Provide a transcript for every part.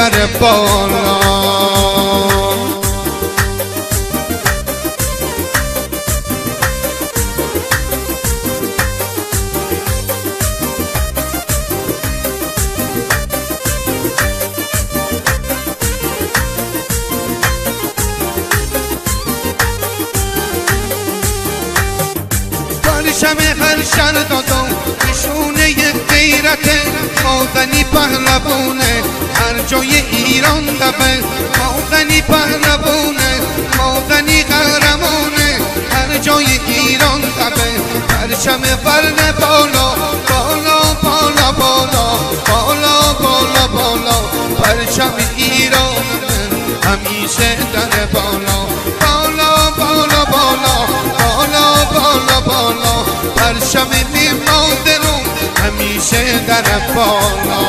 در بالا. پرچم هر شهر دادم نشونه غیرته، مازنی پهلوونه هر جای ایران دبه، مازنی پهلوونه مازنی قهرمانه هر جای ایران دبه. پرچم ورنه بالا بالا بالا بالا بالا بالا بالا، پرچم ایران همیشه در بالا بالا بالا بالا بالا بالا بالا، پرچم مادرم همیشه در بالا.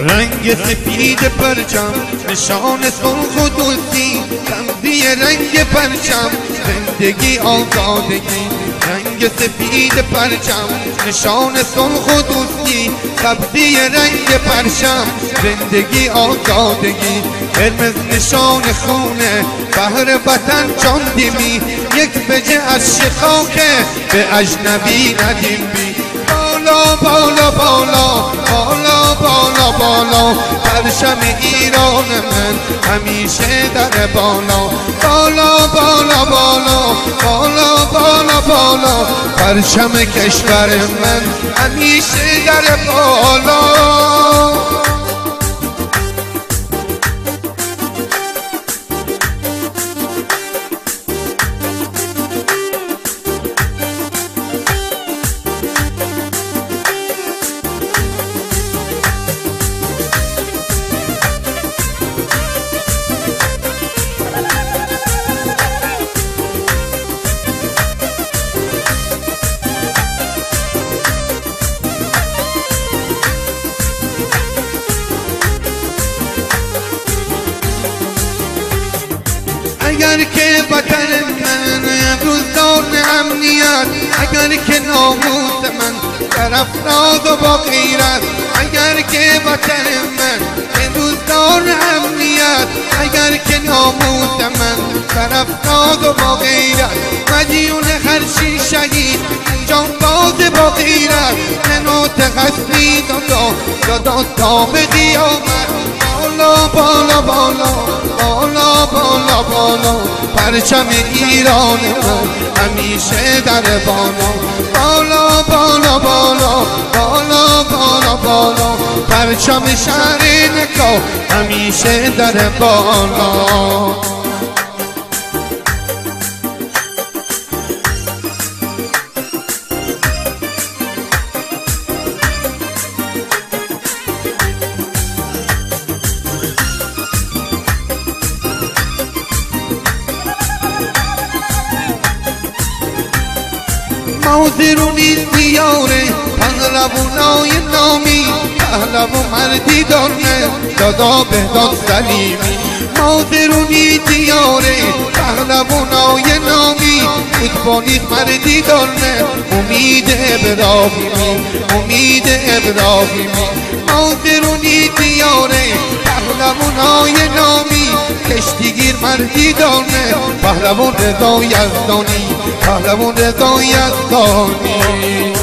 رنگ سفید پرچم نشان صلح و دوستی، رمزی رنگ پرچم زندگی آزادگی. رنگ سفید پرچم نشان صلح و دوستی، سبزی رنگ پرچم زندگی آزادگی. قرمز نشان خونه بهر وطن جان دیمی، یک بجه از شخاکه به اجنبی ندیم بی. بالا بالا بالا بالا بالا بالا، پرچم ایران من همیشه در بالا بالا بالا بالا بالا بالا بالا، پرچم کشور من همیشه در بالا. اگر که وطن من روزدار امنیت، اگر که ناموس من در افراد و با غیرت، اگر که وطن من روزدار امنیت، اگر که ناموس من در افراد و با غیرت، مدیون هر شی شهید جانباز با غیرت، نوت قصدی دادا تا به قیامت. بالا بالا بالا بالا بالا بالا، پرچم ایران من همیشه در بالا بالا بالا بالا بالا بالا بالا، پرچم شهر نکو همیشه در بالا. مازرونی دیاره پهلوانای نامی، پهلوان مردی داره دادا بهداد سلیمی. مازرونی دیاره پهلوانای نامی، فوتبالیست مردی داره امید ابراهیمی امید ابراهیمی. مازرونی دیاره پهلوانای نامی، کشتیگیر مردی داره پهلوان رضا یزدانی پهلوان رضا یزدانی.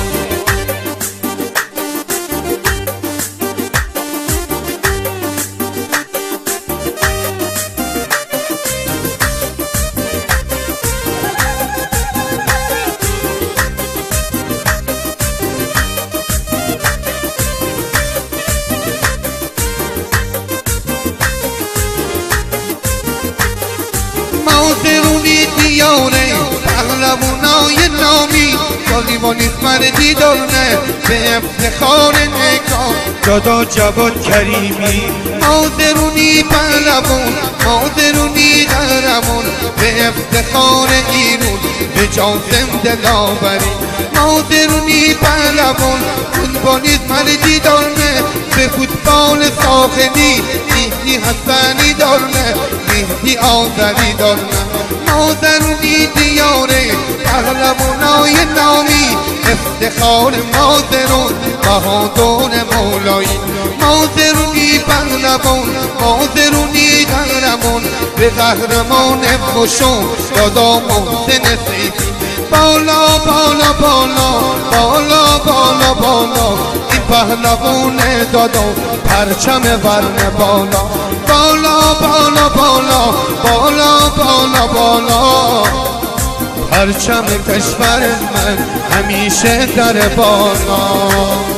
مازرونی دیاره پهلوانای نامی، والیبالیست مردی داره به افتخار نگاه دادا جواد کریمی. مازرونی پهلوان مازرونی قهرمان به افتخار ایران به جاسم دلاوری مادرونی پهلوان فوتبالیست مردی دارنه به فوتبال ساخنی مهدی حسنی دارنه مهدی آذری دارنه مادرونی دیاره پهلوانای نامی افتخار مادرون بهادر مولایی مادرونی پهلوان مادرونی قهرمان به قهرمان خوشون دادا محسن سیفی بالا بالا بالا بالا بالا بالا این پهلوان دادا پرچم ورن بالا بالا بالا بالا بالا بالا بالا پرچم کشور من همیشه در بالا